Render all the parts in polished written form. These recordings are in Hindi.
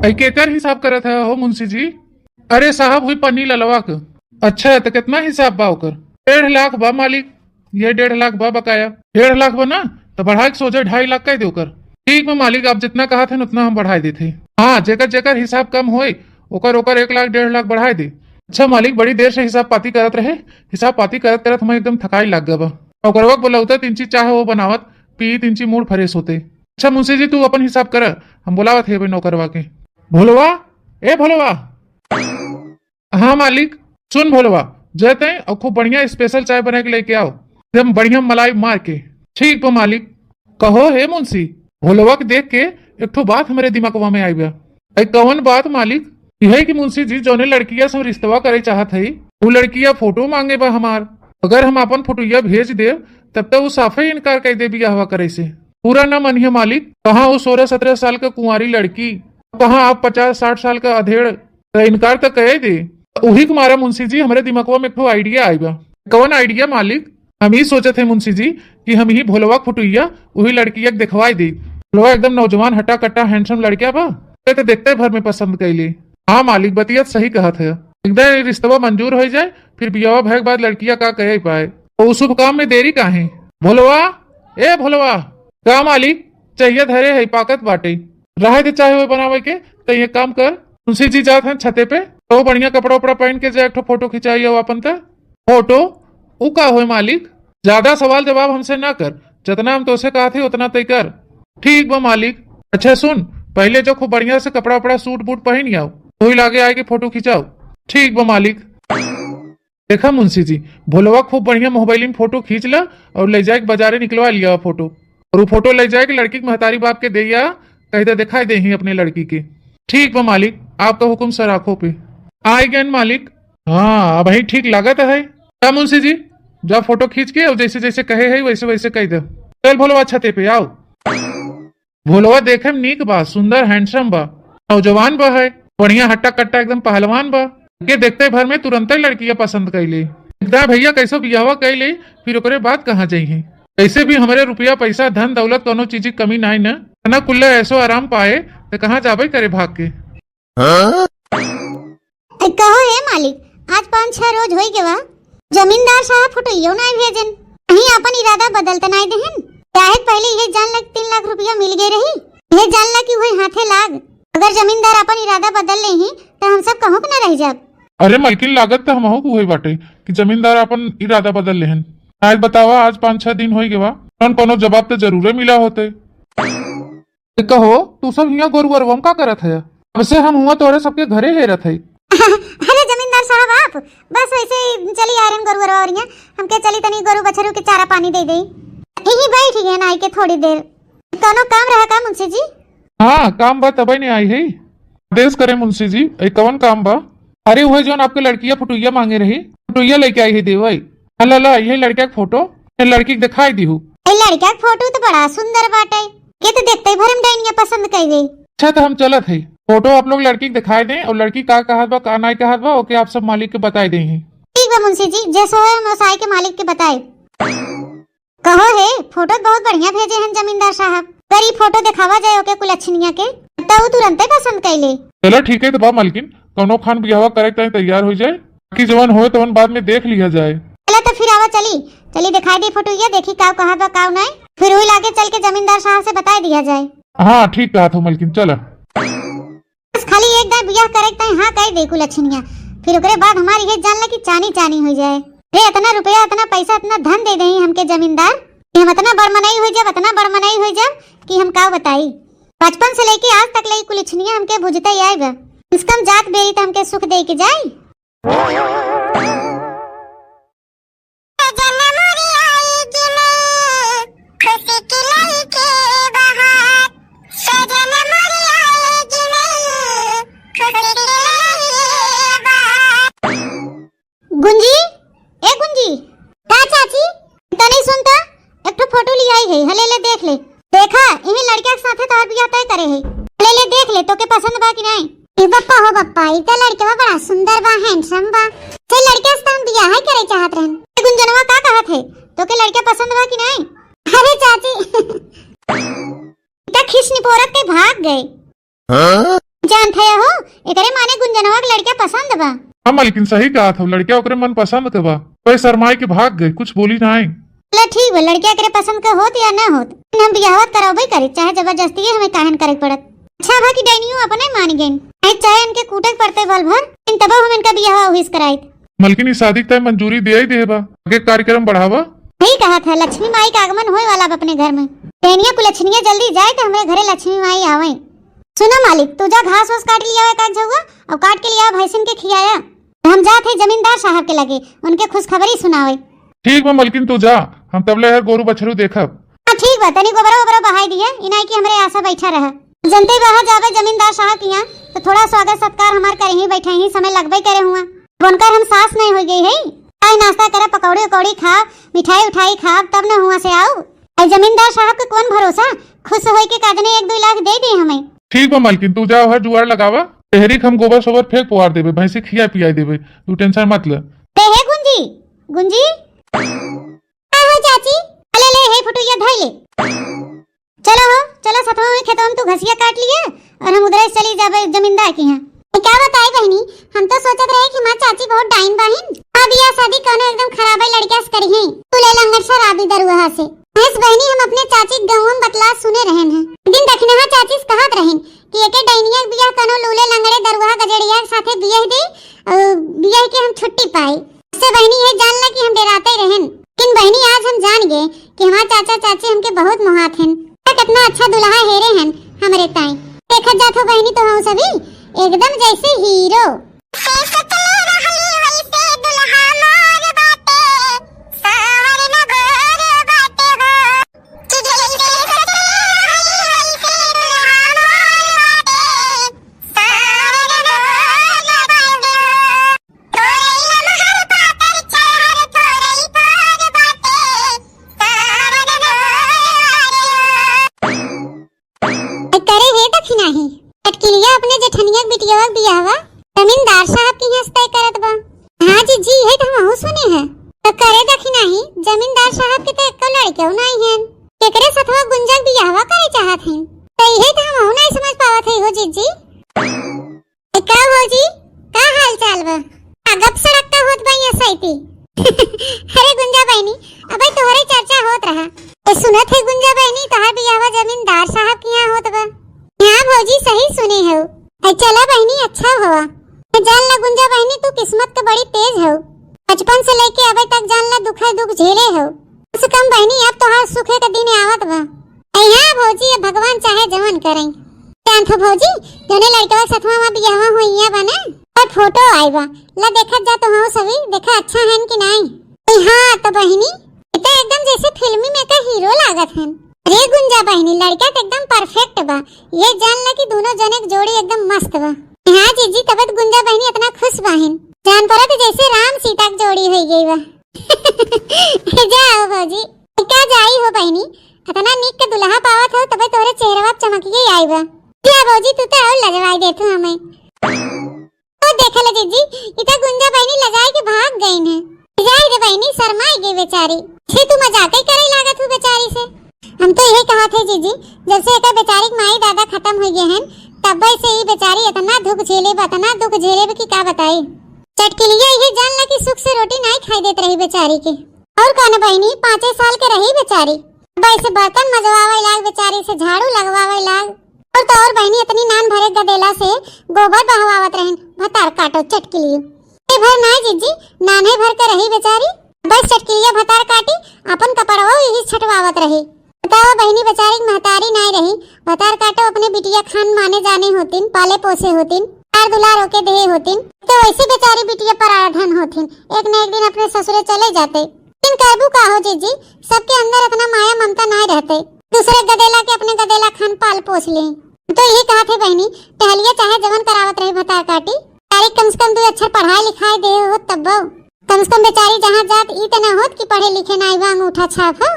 केकर हिसाब करत है हो मुंशी जी? अरे साहब हुई पन्नी ललवा के। अच्छा तो कितना हिसाब बा ओकर? 1.5 लाख बा मालिक। ये 1.5 लाख बा बकाया। 1.5 लाख बा ना तो बढ़ा के सोचे 2.5 लाख कह दो कर। ठीक बा मालिक, आप जितना कहा थे उतना हम बढ़ा देते। हाँ, जेकर जेकर हिसाब कम होए ओकर ओकर 1 लाख 1.5 लाख बढ़ा दे। अच्छा मालिक, बड़ी देर से हिसाब पाती करत रहे। हिसाब पाती करत करत हमें एकदम थकाई लग गया बा। ओकरवा बोलौता 3 चीज चाहे वो बनावत पी 3 चीज मूड फ्रेश होते। अच्छा मुंशी जी तू अपन हिसाब कर, हम बुलावत है नौकरवा के। भोलवा, ए भोलवा। हाँ मालिक। सुन भोलवा, जते और खूब बढ़िया स्पेशल चाय बना के लेके आओ, एकदम बढ़िया मलाई मार के। ठीक बा मालिक। कहो हे मुंशी। भोलवा के देख के एक ठो बात हमारे दिमागवा में आई बा। कौन बात मालिक? यह कि मुंशी जी जोने लड़किया से रिश्तवा करे चाहत है वो लड़किया फोटो मांगे बा हमार। अगर हम अपन फोटोया भेज दे तब तो वो साफे इनकार कर दे बियाहवा करे से। पूरा न मानिए मालिक। कहाँ वो 16-17 साल का कुंवारी लड़की, कहाँ आप 50-60 साल का अधेड़, तो इनकार तो कह दे। वही कुमारा मुंशी जी हमारे दिमागवा में एक आइडिया आई बा। कौन आइडिया मालिक? हम ही सोचे थे मुंशी जी कि हम ही भोलवा फोटोया वही लड़किया दिखवाई दी। भोलवा एकदम नौजवान हटा कट्टा हैंडसम लड़किया बा, तो देखते भर में पसंद कैली। हाँ मालिक, बतियत सही कहा था। एकदम रिश्तवा मंजूर हो जाए फिर बियाह भय के बाद लड़किया का कह पाए तो शुभ काम में देरी काहे। भोलवा, ए भोलवा। का मालिक? चाहिए धरे है पाकत बाटे रहे थे चाहे वो बनावे के। तो ये काम कर, तुलसी जी जाते हैं छते पे तो बढ़िया कपड़ा उपड़ा पहन के जाए एक फोटो खिंचाई हो अपन तक। फोटो उ का हो मालिक? ज्यादा सवाल जवाब हमसे ना कर, जितना हम तोसे कहा थे उतना तय कर। ठीक बा मालिक। अच्छा सुन, पहले जो खूब बढ़िया से कपड़ा उपड़ा सूट बूट पहन आओ तो ही लागे आए के फोटो खिंचाओ। ठीक बा मालिक। देखा मुंशी जी, भोलवा खूब बढ़िया मोबाइल में फोटो खींच ला और ले जाए बाजारे निकलवा लिया फोटो, और वो फोटो ले जाए लड़की के महतारी बाप के दिया कहीं तो दिखाई दे ही अपने लड़की के। ठीक बा मालिक, आपका हुक्म सर आंखों पे। आए गए मालिक। हाँ अब ही ठीक लागत है। क्या मुंशी जी, जा फोटो खींच के और जैसे जैसे कहे है वैसे वैसे कह दो। चल भोलवा छते पे आओ। भोलवा देखे में नीक बा, सुंदर हैंडसम बा, नौजवान बा है, बढ़िया हट्टा कट्टा एकदम पहलवान बा। के देखते भर में तुरंत ही लड़कियां पसंद कैले। एकदम भैया कैसे बियाहवा कैले फिर ओकरे बाद कहाँ जाइए। कैसे भी हमारे रुपया पैसा धन दौलत कोनो चीज की कमी नहीं न कुल्ला ऐसो आराम पाए तो कहाँ जाबे करे भाग के। कहो हे मालिक, आज 5-6 रोज होई के बा जमींदार साहब फोटोइयो नहीं भेजन। कहीं अपन इरादा बदलते नहीं देहन। शायद पहले ये जान लग 3 लाख रुपया मिल गए रही, ये जान ला कि वही हाथे लाग। अगर जमींदार अपन इरादा बदल ले ही तो हम सब कहूँ न रह जाब। अरे मलकिन लागत तो हम को हुई बाटे कि जमींदार अपन इरादा बदल लेहन। आज बतावा, आज 5-6 दिन हो गए कौन कोनो जवाब तो जरूर मिला होते। कहो तू सब यहाँ गोरु अरवम का करत है? अब से हम हुआ तोरे सबके घरे हेरत है। अरे जमींदार साहब आप बस वैसे ही चली आ रहे गोरु अरवरिया, हमके चली तनी गोरु बछरू के चारा पानी दे दे। यही बैठ गए ना के थोड़ी देर। कोनो काम रहा का मुंशी जी? हाँ काम बा तब नहीं आई है। आदेश करे मुंशी जी, कौन काम बा? अरे वह जो आपके लड़कियां फुटुइया मांगे रही, फुटुइया लेके आई है देवई। अल्लाह ये लड़का के फोटो लड़की के दिखाई दी हूँ। लड़का के फोटो तो बड़ा सुंदर बाटे, के तो देखते ही भरम डाइनिया पसंद कर गई। अच्छा तो हम चलत है, फोटो आप लोग लड़की के दिखाई दें और लड़की का कहत बा का नहीं कहत बा ओके आप सब मालिक के बताई दे। ठीक बा मुंशी जी, जैसो है मसाई के मालिक के बताए। कहो है फोटो बहुत बढ़िया भेजे हैं जमींदार साहब। गरीब फोटो दिखावा जाए ओके कुलच्छनिया के तो वो तुरंत पसंद कर ले। चलो ठीक है तो बा मालकिन, कौनो खान बियाह करे तैयार हो जाए कि जवान हो तो बाद में देख लिया जाए। चलो तो फिर आवा चली दिखाई दी फोटो ये देखी काव कहा बा काव नहीं, फिर वही लाके चल के जमींदार साहब से बता दिया जाए। हाँ ठीक कहा था मालकिन, चला बस खाली एक बार बियाह करे तो हाँ कह दे कुलच्छनिया, फिर ओकरे बाद हमारी ये जान ला कि चानी चानी हो जाए। रे इतना रुपया इतना पैसा इतना धन दे दे हमके जमींदार कि हम इतना बड़मनाई हो जाब, इतना बड़मनाई हो जाब कि हम का बताई। बचपन से लेके आज तक ले कुलच्छनिया हमके बुझते ही आएगा, इसकम जात बेरी तो हमके सुख दे के जाए। गुंजी, ए गुंजी, का चाची तनी सुनता एक तो फोटो ली आई है, हले ले देख ले। देखा इन्हीं लड़किया के साथे तोर बियाह तय करे है, ले ले देख ले तो के पसंद बा कि नहीं। ए बप्पा हो बप्पा, ई त लड़का बड़ा सुंदर बा, हैंडसम बा, से लड़के से हम बियाह ही करे चाहत रहन। ए गुंजनवा का कहत है तो के लड़का पसंद बा कि नहीं? अरे चाची त खिस निपोरत के भाग गए। जान थे हो एकरे माने गुंजनवा के लड़का पसंद बा। हाँ मालकिन सही कहा था, लड़किया ओकरे मन पसंद के बा। कोई शर्माई के भाग गई, कुछ बोली ना आई। चलो ठीक बा, लड़किया करे पसंद का होत या ना होत, हम बियाहत कराबे करी, चाहे जबरदस्ती हमें काहन करे पड़त। अच्छा बा कि डैनियो अपने मान गए, चाहे इनके कूटक पड़ते बल भर, इन तब हम इनका बियाह हुइस कराई। मालकिन इस शादी तय मंजूरी दे ही दे बा, आगे कार्यक्रम बढ़ावा। यही कहा था, लक्ष्मी माई का आगमन होए वाला अपने घर में। डैनिया को लक्ष्मीया जल्दी जाए तो हमारे घरे लक्ष्मी माई आवे। सुनो मालिक, तू जा घास वास काट लिया का झुआ और काट के लिया भैंसिन के खियाया। हम जाते जमींदार साहब के लगे, उनके खुशखबरी सुनावे। ठीक बा मालकिन तू जा, हम तबले है गोरू बछरू देखब। हाँ ठीक बा, तनी गोबरा गोबरा बहाई दिया, इनाई की हमरे आशा बैठा रहा। जनते बाहर जावे जमींदार साहब के यहाँ तो थोड़ा स्वागत सत्कार हमार करे ही बैठे ही समय लगबे करे हुआ। बनकर हम सास नहीं हो गई है, आई नाश्ता करे, पकौड़ी उकौड़ी खा, मिठाई उठाई खा, तब न हुआ से आओ। जमींदार साहब के कौन भरोसा, खुश होई के काजने 1-2 लाख दे दी हमें। ठीक बा मालकिन तू जा, हर जुआर लगावा, तेहरी हम गोबर सोबर फेंक पुआर देबे, भैंसी खिया पिया देबे, तू टेंशन मत ले। हे गुंजी, गुंजी हो चाची, ले ले हे फुटुया धइ ले। चलो हो, चलो सतवा में खेतों में तू घसिया काट लिए और हम उधर चली जाबे जमींदार के यहाँ। क्या बताई बहनी, हम तो सोचत रहे कि मां चाची बहुत डाइन बाहिन, अब यह शादी कोनो एकदम खराब लड़का से करी है, तू ले लंगर शराबी दरुहा से। बस बहनी हम अपने चाची गांव में बतला सुने रहन हैं, दिन दखना चाची से कहत रहन कि एके डाइनिया के बियाह कोनो लूले लंगड़े दरुहा गजड़िया के साथे बियाह दे, बियाह के हम छुट्टी पाए। उससे बहनी ये जानला कि हम डराते रहन, लेकिन बहनी आज हम जान गए कि हमारे चाचा चाची हमके बहुत मोहात हैं, कितना अच्छा दुल्हा हेरे हैं हमरे ताई। देखत जात हो बहनी तो हम सभी एकदम जैसे हीरो। अपने जेठनिया बिटिया बियाहवा जमींदार साहब की हस्ते करत बा। हां जी जी है तो हम सुने है, तो करे दखी नहीं जमींदार साहब के तो एको लड़के नहीं है, केकरे सथवा गुंजन बियाहवा करे चाहत हैं, तो यही तो हम नहीं समझ पावत है हो जी जी। का हो जी, का हाल चाल बा? अगप सड़क का होत बई सैती। अरे गुंजा बहनी, अबे तोहरे चर्चा होत रहा, ए सुनत है गुंजा बहनी तोहर बियाहवा जमींदार साहब के यहाँ होत बा। हाँ भौजी सही सुने हो, चला बहनी अच्छा हुआ। जान ला गुंजा बहनी तू किस्मत का बड़ी तेज हो, बचपन से लेके अबे तक जान ला दुख झेले हो, उससे कम बहनी अब तो हर सुखे का दिन आवत बा। हाँ भौजी अब भगवान चाहे जवन करें। जान थो भौजी जोने लड़का सथवा में बियाहवा होइया बने और फोटो आई बा, ला देखत जा तो हम सभी देखा अच्छा है कि नहीं। हाँ तो बहनी इतना एकदम जैसे फिल्मी में का हीरो लागत है। अरे गुंजा बहनी लड़का तो एकदम परफेक्ट बा, ये जान ला कि दोनों जने की जोड़ी एकदम मस्त बा। हाँ जीजी तबत गुंजा बहनी इतना खुश बाहिन, जान पड़ा तो जैसे राम सीता की जोड़ी हो गई बा। जाओ भौजी क्या जाई हो बहनी, इतना नीक के दुल्हा पावत हो तबे तोरे चेहरा चमकिए आई बा। क्या भौजी तू तो और लजवाई देतू हमें। तो देख ले जीजी इतना गुंजा बहनी लगाई के भाग गई है। जाई रे बहनी शर्माई गई बेचारी, से तू मजाक ही करे लागत हो बेचारी से। हम तो यही कहा थे जीजी, जब से एक बेचारी माई दादा खत्म हो गए हैं तब से ही बेचारी इतना दुख झेले की क्या बताई। चटकिलिया ये जान ला कि सुख से रोटी नहीं खाई देत रही बेचारी के, और कौन बहनी 5 साल के रही बेचारी, से बर्तन मजवावे लाग बेचारी से झाड़ू लगवावे लाग, और तो और बहनी इतनी नान भरे गदेला से गोबर बहवावत रहन, भतार काटो चटकिलियो ए भर ना जीजी नाने भर के रही बेचारी, बस चटकिलिया भतार काटी अपन कपड़वा यही छटवावत रही। बताओ बहनी बेचारी महतारी नहीं रही, भतार काटो अपने बिटिया खान माने जाने होतिन, पाले पोसे होतिन, प्यार दुलार होके देहे होतिन, तो वैसे बेचारी बिटिया पराधन होतिन, एक न एक दिन अपने ससुरे चले जाते। लेकिन करबू का हो जीजी, सबके अंदर अपना माया ममता नहीं रहते, दूसरे गदेला के अपने गदेला खान पाल पोस ले। तो यही कहा थे बहनी टहलिया चाहे जवन करावत रही भतार काटी, तारीख कम से कम 2 अक्षर पढ़ाई लिखाई दे हो तब कम से कम बेचारी जहाँ जात ई तो न होत कि पढ़े लिखे नहीं बा अंगूठा छाप हो।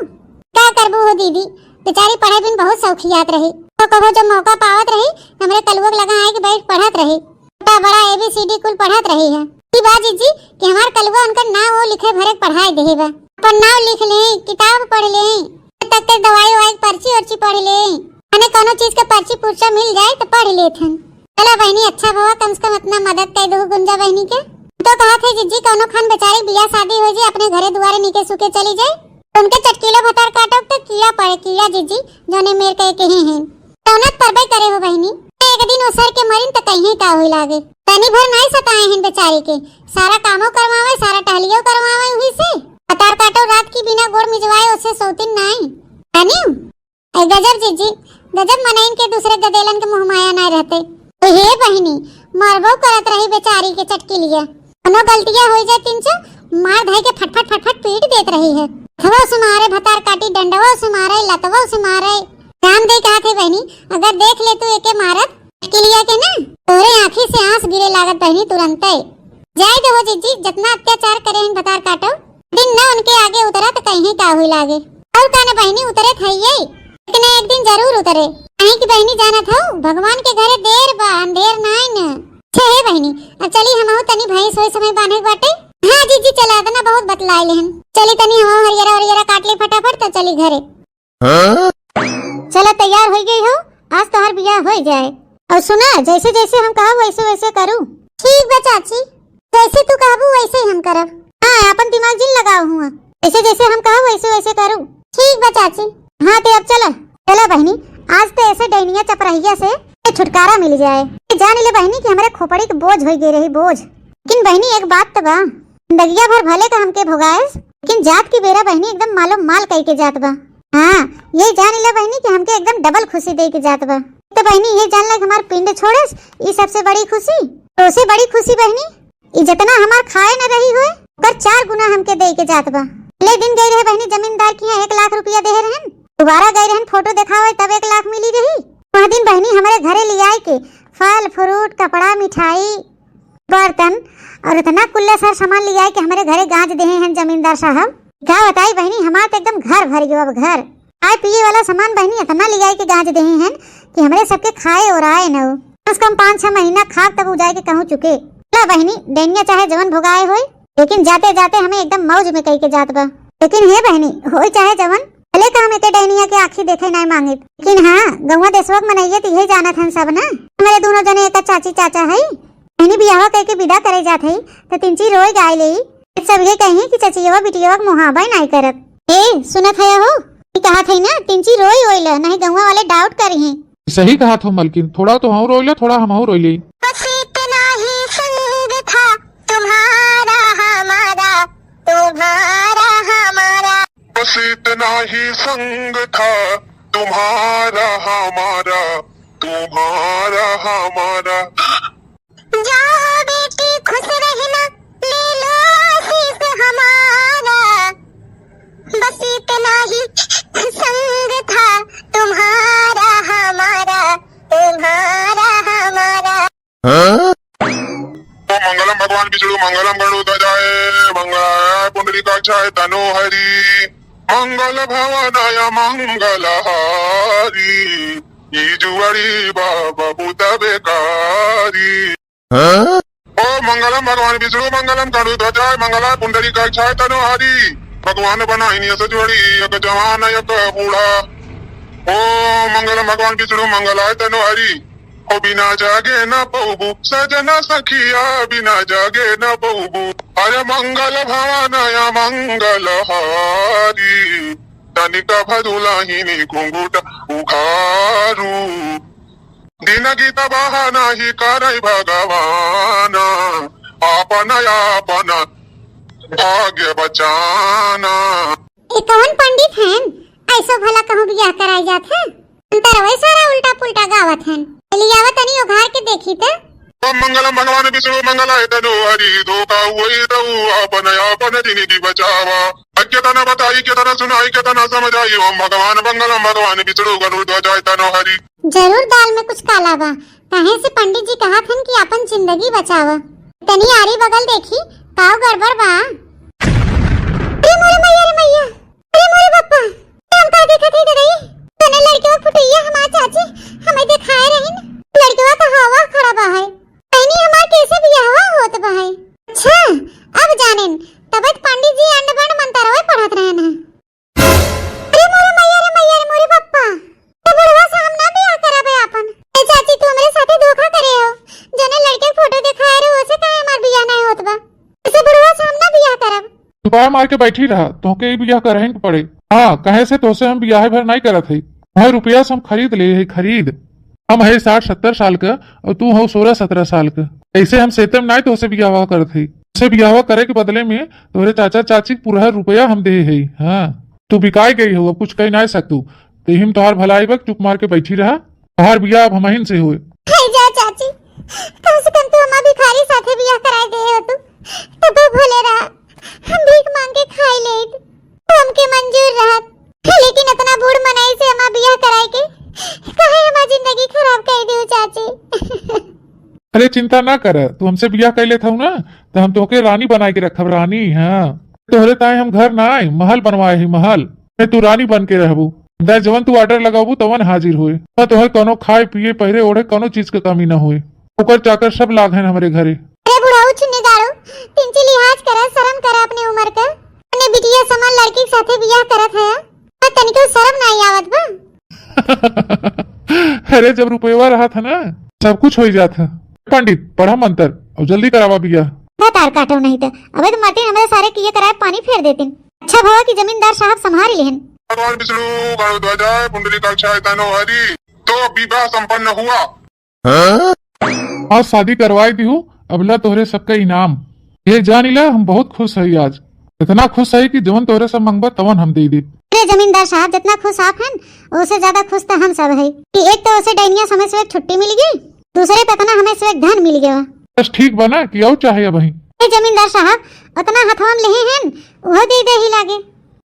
क्या करबू हो दीदी, बेचारी पढ़े बिन बहुत शौकियात रही, तो कहो जब मौका पावत रही हमरे कलवक लगा आए कि बैठ पढ़त रही, छोटा बड़ा ABCD कुल पढ़त रही है। ई बात जीजी कि हमार कलवा उनका नाम वो लिखे भरे पढ़ाई दे बा, अपन नाम लिख ले, किताब पढ़ ले, तक के दवाई वाई पर्ची उर्ची पढ़ ले, अने कोनो चीज का पर्ची पुर्चा मिल जाए तो पढ़ लेथन। चलो बहनी अच्छा हुआ, कम से कम अपना मदद कर दो गुंजा बहनी के। तो कहा थे जिज्जी कौनो खान बेचारी बिया शादी हो जाए अपने घरे दुआरे नीके सुके चली जाए, उनके चटकीले भतार काटो तो कीड़ा पड़े कीड़ा जिज्जी जोने मेर कहे के हैं तौनत परबे करे हो बहनी। एक दिन उसर के मरिन तो कहीं का होई लागे, तनी भर नहीं सताए हैं बेचारी के, सारा कामों करवावे सारा टहलियों करवावे हुई से भतार काटो रात की बिना गोड़ मिजवाए उसे सोतिन नहीं तनी। ए गजब जिज्जी गजब मनाइन के दूसरे गदेलन के मुंह माया नहीं रहते। तो हे बहनी मरबो करत रही बेचारी के चटकी लिया, कोनो गलतियां हो जाए तिनसे मार धाई के फटफट फटफट पीट देत रही है। खवा से मारे भतार काटी डंडवा से मारे लतवा से मारे काम दे कहा थे बहनी, अगर देख ले तू एके मारत के लिया के ना तोरे आंखी से आंस गिरे लागत बहनी तुरंत जाए दे हो जिज्जी जितना अत्याचार करे हैं भतार काटो दिन ना उनके आगे उतरा तो कहीं का हुई लागे। और काने बहनी उतरे थइए लेकिन एक दिन जरूर उतरे, कहीं की बहनी जाना था भगवान के घरे देर बा अंधेर नहीं न। छे है बहनी अब चली हम तनी भाई सोए समय बांधे बाटे। हाँ जीजी चला इतना बहुत बतलाए लेहन, चली तनी हम हरियरा हरियरा काट ले फटाफट तो चली घरे। चलो तैयार हो गई हो, आज तो हर बियाह हो जाए। और सुना जैसे जैसे हम कहा वैसे वैसे करूँ। ठीक बा चाची जैसे तू कहबू वैसे ही हम करब। हाँ अपन दिमाग जिन लगाओ हुआ, जैसे जैसे हम कहा वैसे वैसे करूँ। ठीक बा चाची। हाँ तो अब चलो चलो बहनी आज तो ऐसे डैनिया चपराहिया से छुटकारा मिल जाए। जान ले बहनी कि हमारे खोपड़ी के बोझ हो गए रही बोझ। लेकिन बहनी एक बात तो बा जिंदगिया भर भले का हमके भोगाएस लेकिन जात की बेरा बहनी एकदम मालूम माल कह के जात बा। हाँ ये जान ले बहनी कि हमके एकदम डबल खुशी दे के जात बा। तो बहनी ये जान ले हमार पिंड छोड़स ये सबसे बड़ी खुशी तो उससे बड़ी खुशी बहनी ये जितना हमार खाए न रही हुए पर 4 गुना हमके दे के जात बा। ले दिन गई रहे बहनी जमींदार की 1 लाख रुपया दे रहन, दोबारा गई रहन फोटो दिखावे तब 1 लाख मिली रही। वह दिन बहनी हमारे घरे ले आए के फल फ्रूट कपड़ा मिठाई बर्तन और इतना कुल्ले सर सामान ले आए के हमारे घरे गांज दे हैं जमींदार साहब। क्या बताई बहनी हमारा तो एकदम घर भर गयो। अब घर आए पिए वाला सामान बहनी इतना ले आए के गांज दे हैं कि हमारे सबके खाए और आए न हो। कम से कम 5-6 महीना खा तब उजाए के कहूँ चुके। ला बहनी डैनिया चाहे जवन भोगाए होए लेकिन जाते जाते हमें एकदम मौज में कह के जात बा। लेकिन हे बहनी हो चाहे जवन भले का हम एक डैनिया के आँखी देखे नहीं मांगे, लेकिन हाँ गौवा देशवक मनाइए तो यही जाना था सब ना। हमारे दोनों जने एक चाची चाचा है बहनी बियाह कह के विदा करे जात है तो तिनची रोई गाय ले सब ये कहे कि चचियवा बिटियवा मुहाबा नहीं करत। ए सुनत है हो कहा थे ना तिनची रोई होइला नहीं गौवा वाले डाउट करे हैं। सही कहा था मलकिन, थोड़ा तो हम रोइले थोड़ा हम रोइले। बस इतना ही संग था तुम्हारा हमारा तुम्हारा हमारा, बस इतना ही संग था तुम्हारा हमारा तुम्हारा हमारा। जाओ बेटी खुश रहना ले लो आशीष हमारा, बस इतना ही संग था तुम्हारा हमारा तुम्हारा हमारा। तो मंगलम भगवान विष्णु मंगलम गणोदजाय मंगलाय पुंडरीकाक्षाय तनो हरि मंगल भवनाय मंगलहारी ये जुआरी बाबा भूत बेकारी। ओ मंगलम भगवान विष्णु मंगलम गणोदजाय मंगलाय पुंडरीकाक्षाय तनो हरि भगवान बनाई सजोड़ी एक जवान एक बूढ़ा। ओ मंगलम भगवान विष्णु मंगलाय तनो हरि ओ बिना जागे न पऊबू सजना सखिया बिना जागे न पऊबू अरे मंगल भवनाय मंगल हारी तनिका भदुलाहिनी घुंघुट उखारू दिन गीत बहाना ही करई भगवान आपन आपन भाग्य बचाना। कौन पंडित हैं ऐसो भला कहूँ बियाह कराई जात है तरवे सारा उल्टा पुल्टा गावत हैं लियावत तनी उघार के देखी त। ओम मंगलम भगवान विष्णु मंगलाय तनो हरि धोखा हुई रहू आपन आपन जिंदगी बचावा। अज्ञाता बताई केतना सुनाई केतना समझ आई। ओम भगवान मंगलम भगवान विष्णु गणोदजाय तनो हरि। जरूर दाल में कुछ काला बा, कहे से पंडित जी कहा थन कि अपन जिंदगी बचावा। तनी आरी बगल देखी काव गड़बड़ बा। अरे मोरे मैया अरे मोरे बप्पा हम का देखत ही रही तने लड़कियों फुटैया हमार चाची हमें दिखाए रही न लड़कियों का हवा खड़ा बा है तनी हमार कैसे बियाह होत बा है। अच्छा अब जानेन तबत पंडित जी अंडबंड मंत्रवे पढ़त रहन है। अरे मोरे मोरे बप्पा तो बुढ़वा सामना बियाह कराबे अपन। ए चाची तू हमरे साथे धोखा करे हो। दुकान मार के बैठी रहा तो के बियाह करें पड़े। हाँ कहे से तो से हम बियाह भर नहीं करत है, वह रुपया से हम खरीद ले है खरीद। हम है 60-70 साल का और तू हो 16-17 साल का, ऐसे हम सेतम नहीं तो से बियाह करत है। उसे बियाह करे के बदले में तोरे चाचा चाची पूरा रुपया हम दे है। हाँ तू बिकाई गई हो, अब कुछ कह नहीं सकतू, तो हिम तोहार भलाई बक चुप मार के बैठी रहा। तोहार बियाह अब हमहिन से हुए। जा चाची, कम से कम तू हमार भिखारी साथे बियाह कराए दे हो तू तो भले रहा। हम भीख मांग के खाई लेत, हमके मंजूर रहत, लेकिन इतना बूढ़ मनाई से हमार बियाह कराए के काहे हमार जिंदगी खराब कर दियो चाची। अरे चिंता ना कर, तू हमसे बियाह कर लेता हूँ ना तो हम तोके रानी बना के रखब, रानी। हाँ तोहरे ताए हम घर ना आए, महल बनवाए ही महल में तू रानी बन के रहबू। जवन तू ऑर्डर लगाबू तवन हाजिर हुए, तोहर कोनो खाए पिए पहरे ओढ़े कोनो चीज के कमी न हुए। ओकर चाकर सब लाग है हमारे घरे। अरे बुढ़ाऊ छुन्नी गाड़ो, तिनची लिहाज करा, शर्म करा अपने उम्र का। अपने बिटिया समान लड़की के साथे बियाह करत है, तनिको शर्म नहीं आवत बा। अरे जब रुपया रहा था ना सब कुछ हो जाता। पंडित पढ़ा मंत्र और जल्दी करावा बियाह। तार काटो नहीं तो अबे तो माटी हमारे सारे किए कराए पानी फेर देते। अच्छा भवा कि जमींदार साहब संभाल लेहन। भगवान विष्णु गणध्वज पुंडरीकाक्षाय तनो हरि। तो विवाह संपन्न हुआ। आज शादी करवाई दी हूँ, अबला तोहरे सबका इनाम ये जानिला। हम बहुत खुश है आज, इतना खुश है कि जवन तोहरे सब मंगबा तवन हम दे दी। अरे जमींदार साहब जितना खुश आप हैं उससे ज्यादा खुश तो हम सब है कि एक तो उसे डायनिया समय से छुट्टी मिल गई, दूसरे पे इतना हमें से धन मिल गया। बस ठीक बना कि और चाहिए वही। जमींदार साहब उतना हथवा में लेहे हैं वो दे दे ही लागे।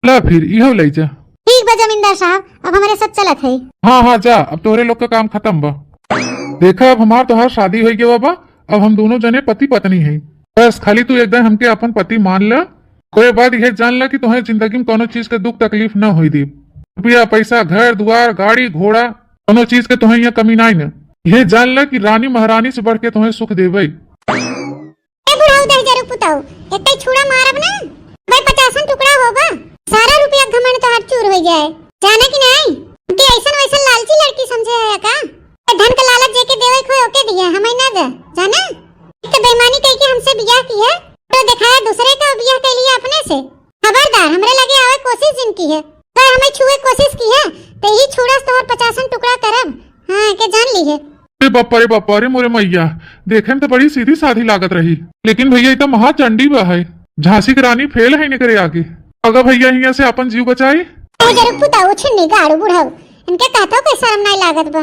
ला फिर इहो ले जा। ठीक बा जमींदार साहब, अब हमारे सब चलत है। हाँ हाँ जा, अब तोहरे लोग का काम खत्म बा। देखा अब हमार तोहार शादी हो गया बाबा, अब हम दोनों जने पति पत्नी है। बस खाली तू एकदम हमके अपन पति मान ला। कोई बात यह जान ला कि तुम्हें जिंदगी में कोनो चीज के दुख तकलीफ न हुई दी। रुपया पैसा घर द्वार गाड़ी घोड़ा कोनो चीज के तुम्हें यहाँ कमी नहीं न। यह जान ला कि रानी महारानी से बढ़ के तुम्हें सुख देवे। एक छुड़ा मारब ना भाई 50 टुकड़ा होगा, सारा रुपया घमंड तो हाथ चूर हो जाए। जाने की नहीं कि ऐसा वैसा लालची लड़की समझे है का? धन का लालच जेके देवे खोए ओके दिया हमें ना दे जाना। एक तो बेईमानी कह के हमसे बियाह की है तो दिखाया दूसरे का बियाह कर लिया अपने से। खबरदार हमरे लगे आवे कोशिश जिनकी है, पर हमें छुए कोशिश की है तो ही छुड़ा तो 50 टुकड़ा करब। हां के जान ली है। अरे बापा रे मोरे मैया, देखे में तो बड़ी सीधी साधी लागत रही, लेकिन भैया ये तो महाचंडी बा है। झांसी की रानी फेल है करे आगे। अगर भैया यहाँ से अपन जीव बचाई छुन्नी गाड़ू बुढ़ाऊ इनके कहता कोई शर्म नहीं लागत बा।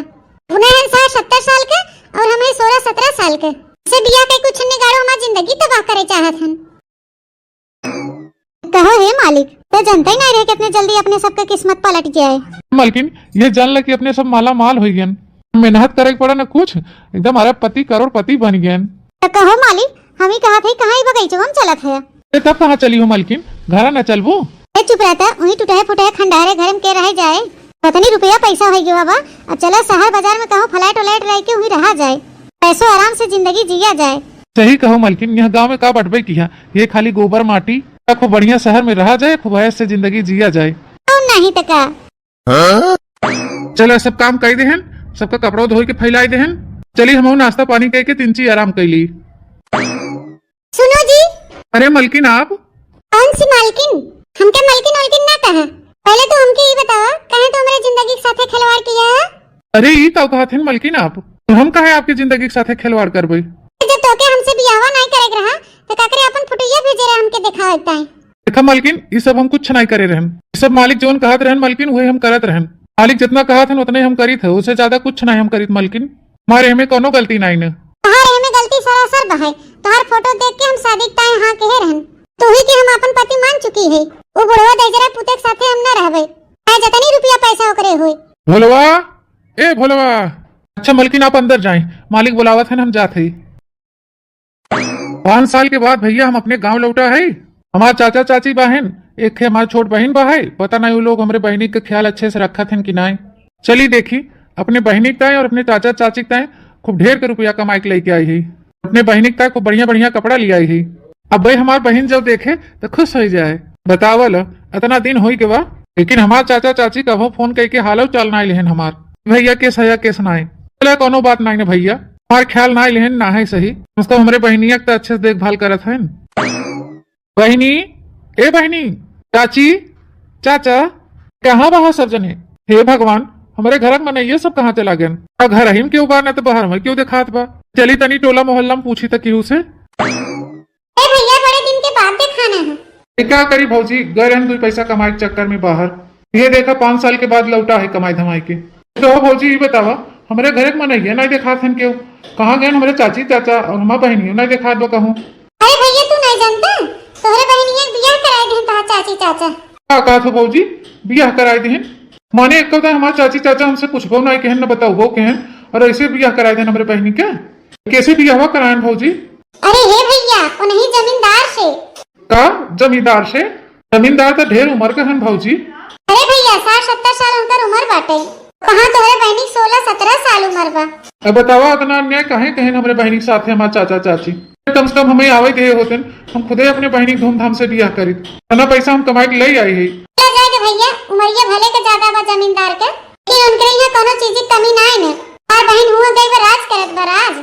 उन्हें 70 साल के और हमें 16-17 साल के से बिया के कुछ छुन्नी गाड़ू हमारी जिंदगी तबाह करे चाहत हन। कहो हे मालिक, तो जनता ही नहीं रहे कि इतने जल्दी अपने सबके किस्मत पलट जाए। मालकिन ये जान ला कि अपने सब माला माल हो गए, मेहनत करे पड़ा न कुछ, एकदम हमारा पति करोड़पति बन गए। तो कहो मालिक, हम ही कहा थे कहाँ ही बगीचो हम चलत है। तब कहाँ चली हो मालकिन, घर न चलबू? चुप रहता, वही टूटे फुटे खंडारे घर में के रह जाए। पता नहीं रुपया पैसा हो गया बाबा, अब चला शहर बाजार में कहो फ्लैट व्लैट रह के वही रहा जाए, पैसों आराम से जिंदगी जिया जाए। सही कहो मालकिन, यहाँ गाँव में का बटबे किया, ये खाली गोबर माटी, खूब बढ़िया शहर में रहा जाए, खूब ऐसे जिंदगी जिया जाए। नहीं तो का चलो सब काम कर दे, सबका कपड़ा धोई के फैलाई दे। चलिए हम नाश्ता पानी करके तीन ची आराम कर ली। सुनो जी। अरे मलकिन आप? कौन सी मालकिन? हमके मालकिन वालकिन ना कहा, पहले तो हमके ये बताओ कहे तो हमारे जिंदगी के साथ खिलवाड़ किया है? अरे ये तो कहा थे मलकिन आप, तो हम कहे आपकी जिंदगी के साथ खिलवाड़ कर भाई। जब तो के हमसे बियाह नहीं करे रहा तो काकरे अपन फुटिया भेजे रहे हमके दिखा देता है। देखा मलकिन, ये सब हम कुछ नहीं करे रहन, ये सब मालिक जोन कहत रहन मलकिन वही हम करत रहन। मालिक जितना कहा था उतने हम करी थे, उससे ज्यादा कुछ नहीं हम करी मलकिन। हमारे हमें कोनो गलती नहीं न। तुम्हारे हमें गलती सरासर बहाय। तुम्हार फोटो देख के हम शादी ताए हां कहे रहन, तो ही के हम अपन पति मान चुकी है। वो बुढ़वा देजरा पुते के साथे हम ना रहबे, चाहे जतनी रुपया पैसा ओकरे होई। भोलवा, ए भोलवा। अच्छा मलकिन आप अंदर जाएं, मालिक बुलावत है, हम जाते ही। 5 साल के बाद भैया हम अपने गांव लौटा है। हमारे चाचा चाची बहन, एक है हमारी छोट बहन बा है, पता नहीं वो लोग हमारे बहनी का ख्याल अच्छे से रखा थे कि नहीं। चलिए देखी, अपने बहनी ताए और अपने चाचा चाची ताए खूब ढेर के रुपया कमाई के लेके आई है। अपने बहनी ताए खूब बढ़िया बढ़िया कपड़ा ले आई है। अब भाई हमारी बहन जब देखे तो खुश हो जाए। बतावल इतना दिन हो के बा, लेकिन हमारे चाचा चाची कभो फोन करके हालो चाल ना लेहन हमार भैया केस है केस ना है। चला कोनो बात नहीं भैया, हमारे ख्याल ना लेहन ना है सही, मतलब हमारे बहनिया तो अच्छे से देखभाल करत है। बहनी, ए बहनी, चाची, चाचा, कहाँ बहा सब जने? हे भगवान, हमारे घर में ये सब कहाँ चला गया? घर हिम क्यों बार न तो बाहर में क्यों दिखात बा? चली तनी टोला मोहल्ला में पूछी तक क्यों से? ए भैया बड़े दिन के बाद दिखाना है। क्या करी भौजी, गए रहन 2 पैसा कमाए के चक्कर में बाहर। ये देखा 5 साल के बाद लौटा है कमाई धमाई के। तो भौजी ये बतावा, हमारे घर में नहीं दिखात हन क्यों? कहाँ गए हमारे चाची चाचा और हमारा बहनी नहीं दिखात बा कहूँ? अरे भैया तू नहीं जानता, तोहरे बहनिया बियाह कराए देन ता चाची चाचा। क्या कहा था भौजी, बियाह कराए देन? माने एक कदा हमारे चाची चाचा हमसे पूछबो नहीं कहन न बताओ कहन, और ऐसे बियाह कराए देन हमारे बहनी क्या? कैसे बियाह करायन भौजी? अरे हे भैया वो नहीं जमींदार से। का जमींदार से? जमींदार तो ढेर उम्र के हन भौजी। अरे भैया 60-70 साल उनकर उम्र बाटे। कहाँ तोहरे बहनी 16-17 साल उम्र बा। अब बतावा इतना अन्याय काहे कहन हमारे बहनी के साथ है हमारे चाचा चाची? कम से कम हमें आवे दे होते, हम खुदे अपने बहनी धूमधाम से बियाह करी, इतना पैसा हम कमाई के ले आई है। चला जाएगा भैया, उमरिया भले के ज्यादा बा जमींदार के, लेकिन उनके यहाँ कोनो चीज की कमी ना है। और बहन हुआ गई बा राज करत बा, राज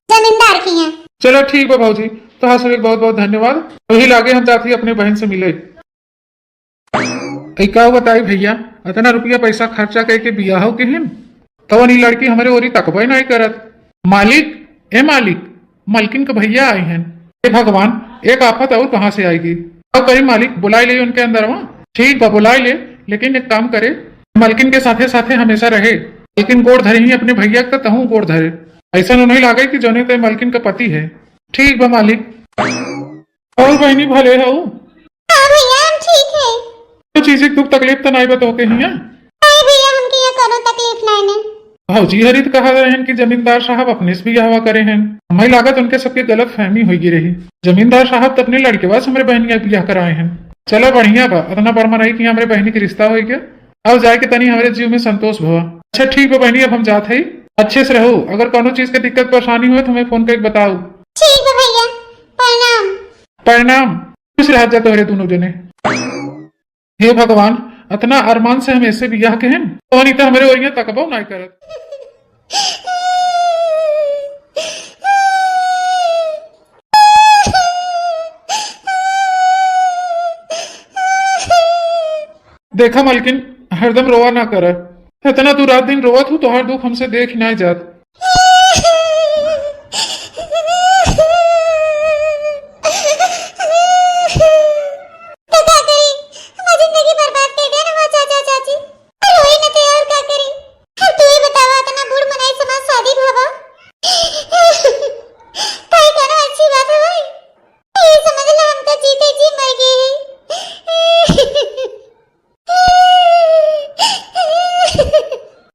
जमींदार की है। चलो ठीक बा भौजी, तो हाँ सब बहुत बहुत धन्यवाद। वही लागे हम चाहती अपने बहन से मिले। क्या बताई भैया, इतना रुपया पैसा खर्चा करके बियाह के हैं तो नहीं लड़की हमारे ओरी तकबे नहीं करत। मालिक, ए मालिक, मालकिन के भैया आए हैं। हे भगवान, एक आफत और कहाँ से आएगी? अब करी मालिक, बुलाई ले उनके अंदर वहाँ। ठीक बा बुलाई ले, लेकिन एक काम करे, मालकिन के साथे साथे हमेशा रहे, लेकिन गोड़ धरे ही अपने भैया का तहु गोड़ धरे, ऐसा नहीं लागे कि जने ते मालकिन का पति है। ठीक बा मालिक। और बहनी भले हो? हाँ भैया हम ठीक है। तो चीजें दुख तकलीफ तो नहीं बताओ के हिया? नहीं भैया हमके यहाँ कोनो तकलीफ नहीं है। भौजी हरित कहा रहे कि जमींदार साहब अपने से भी हवा करे हैं। हमें लागत उनके सबके गलत फहमी होगी रही। जमींदार साहब तो अपने लड़के बाद हमारे बहनिया बियाह कराए हैं। चलो बढ़िया बा, इतना बर्मा रही कि हमारे बहनी के रिश्ता हो गया। अब जाए के तनी हमारे जीव में संतोष हुआ। अच्छा ठीक है बहनी, अब हम जाते ही अच्छे से रहो। अगर कोनो चीज की दिक्कत परेशानी हो तो हमें फोन करके बताओ। ठीक है भैया, प्रणाम। प्रणाम। खुश रह जा तोहरे दोनों जने। हे भगवान, इतना अरमान से हम ऐसे बियाह के हैं तो नहीं तो हमारे ओरिया तकबो नहीं करत। देखा मालकिन, हरदम रोवा ना कर। इतना तू रात दिन रोवत हूँ तो हर दुख हमसे देख ही नहीं जात।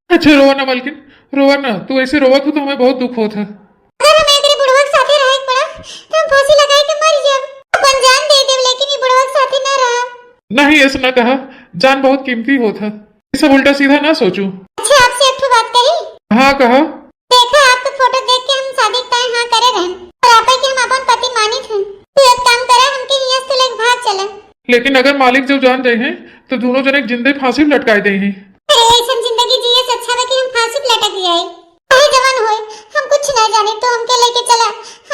अच्छा रोवा ना मालकिन, रोवा ना। तू ऐसे रोवत हो तो हमें बहुत दुख होता है। अगर हमें तेरे बुढ़वा के साथे रहे पड़ा तो हम फांसी लगाए के मर जाब। अपन जान दे देव, लेकिन ये बुढ़वा के साथे ना रहा। नहीं ऐसा ना कहा, जान बहुत कीमती होता। ये सब उल्टा सीधा ना सोचू। अच्छा आपसे एक बात कही? हाँ कहा। देखा आपका फोटो देख के हम शादी तय हाँ करे रहन, और आपे के हम अपन पति मानित हन। तू एक काम करा, हमके हिया से लेके भाग चला। लेकिन अगर मालिक जब जान जाए हैं तो दोनों जने जिंदे फांसी में लटकाए दे हैं। अरे ऐसा जिंदगी जिए से अच्छा है कि हम फांसी पे लटक जाए। अरे जवान होए, हम कुछ नहीं जाने तो हमके लेके चला।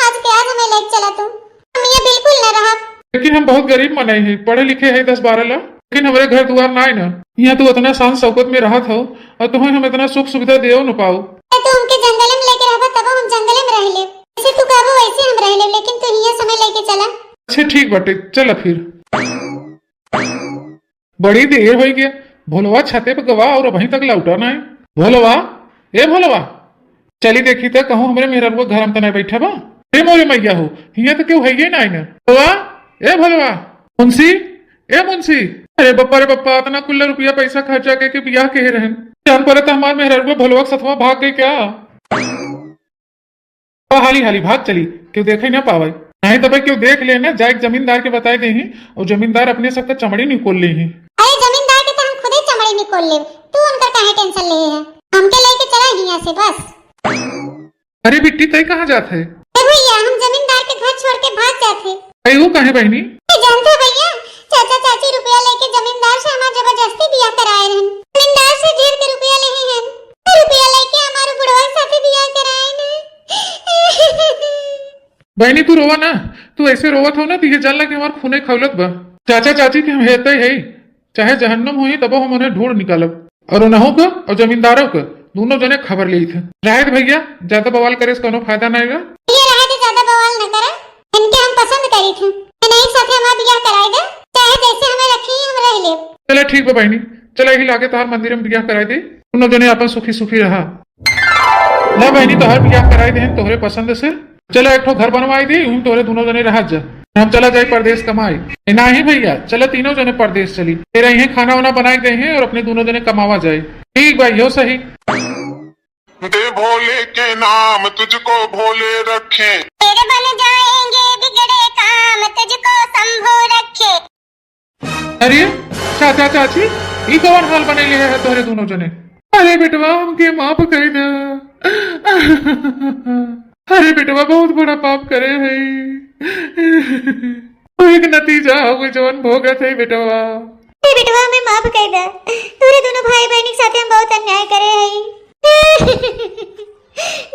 आज के आज हमें लेके चला तू, हम ये बिल्कुल न रहा। लेकिन हम बहुत गरीब मनाए हैं, पढ़े लिखे हैं 10-12 लाख, लेकिन हमारे घर द्वार ना है ना। यहाँ तू इतना शान शौकत में रहा था और तुम्हें हम इतना सुख सुविधा दे न पाओ। तो हमके जंगल में लेके रहबा तब हम जंगल में रह ले। जैसे तू कहबो वैसे हम रह ले, लेकिन तू हिया समय लेके चला। अच्छा ठीक बटे, चल फिर। बड़ी देर हो गया, भोलवा छते पे गवा और अभी तक लौटा ना है। भोलवा, ए भोलवा, चली देखी तो कहूँ हमारे मेहरा घर में तो नहीं बैठा बा। ए मोरे मैया हो, यहाँ तो क्यों है ही ना। भोलवा, ए भोलवा, मुंशी, ए मुंशी। अरे बप्पा रे बप्पा, इतना कुल्ला रुपया पैसा खर्चा करके बियाह के रहन, जान पड़े तो हमारे मेहरा भोलवा सतवा भाग गई क्या? हाली हाली भाग चली, क्यों देखे ना पावे। नहीं तो भाई क्यों देख लेना, जाए जमींदार के बताए दे हैं और जमींदार अपने सबका चमड़ी निकोल ले हैं। अरे जमींदार के तो हम खुद ही चमड़ी निकोल ले, तू उनका काहे टेंशन ले है। हमके लेके चला हिया से बस। अरे बिट्टी तय कहाँ जात है? भैया हम जमींदार के घर छोड़ के भाग जाते। अरे वो कहे बहनी? जानते भैया, चाचा चाची रुपया लेके जमींदार से हमारा जबरदस्ती बियाह कराए रहन। जमींदार से ढेर के रुपया ले हैं, रुपया लेके हमारे बुढ़वा के साथे बियाह कराए ने। बहनी तू रोवा ना, तू ऐसे रोवत हो ना तो ये जानला कि हमार खूने खौलत बा। चाचा चाची के हम हेते ही चाहे जहन्नुम हुई तब हम उन्हें ढूंढ निकालब और उन्हों का और जमींदारों का दोनों जने खबर ली थे। राहत भैया ज्यादा बवाल करे कोनो फायदा नहीं है। ये रहे तो ज्यादा बवाल न करे, इनके हम पसंद करी थे, नहीं साथे हमारा बियाह कराई दे, चाहे जैसे हमें रखी हम रह ले। चले ठीक है बहनी, चले ही लागे तोहर मंदिर में बियाह कराई दे, दोनों जने अपन सुखी सुखी रहा। ना बहनी तोहर बियाह कराई दे तोहरे पसंद से, चलो एक ठो घर बनवाई दी उन तोहरे दोनों जने रह जा, हम चला जाए परदेश कमाई। नहीं भैया चलो तीनों जने परदेश चली, तेरा यही खाना वाना बनाए गए हैं और अपने दोनों जने कमावा जाए। ठीक भाई हो सही। दे भोले के नाम तुझको भोले रखे, तेरे बन जाएंगे बिगड़े काम तुझको शंभू रखे। अरे चाचा चाची ई कौन हाल बने लिए है तोहरे दोनों जने। अरे बेटवा हमके माफ कर दे। अरे बेटवा बहुत बड़ा पाप करे है, तो एक नतीजा हो जवन भोगत है बेटवा। बेटवा हमें माफ कर दे, तोरे दोनों भाई बहन के साथ हम बहुत अन्याय करे हैं।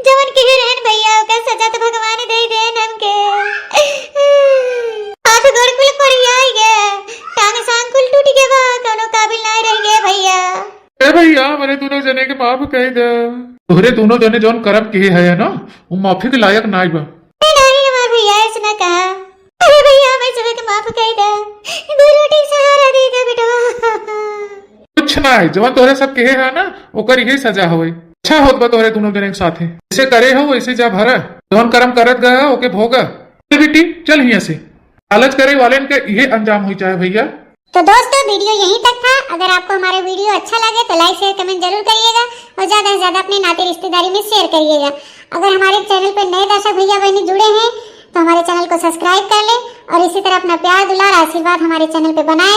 जवन के रहन भैया का सजा तो भगवान दे देन हमके। हाथ गोड़ कुल परियाई गए, टांग सांग कुल टूट गए, बा कोनो काबिल नहीं रह गए भैया। ए भैया मेरे दोनों जने के माफ कर दे, तोहरे दोनों जने जौन करम किए है ना वो माफी के लायक नहीं बा। नहीं हमारे भैया ऐसा ना कहा। अरे भैया हमें सब के माफ कर दे, दो रोटी सहारा दे दे बेटा। कुछ नहीं जवन तोहरे सब कहे है ना ओकर यही सजा होई। अच्छा होत बा तोहरे दोनों जने के साथे, जैसे करे हो वैसे जा भरा, जौन कर्म करत गया ओके भोगा। बेटी चल यहाँ से, लालच करे वाले का यही अंजाम हुई चाहे भैया। तो दोस्तों वीडियो यहीं तक था। अगर आपको हमारा वीडियो अच्छा लगे तो लाइक शेयर कमेंट जरूर करिएगा और ज्यादा से ज्यादा अपने नाते रिश्तेदारी में शेयर करिएगा। अगर हमारे चैनल पर नए दर्शक भैया बहनी जुड़े हैं तो हमारे चैनल को सब्सक्राइब कर ले और इसी तरह अपना प्यार दुलार आशीर्वाद हमारे चैनल पे बनाए।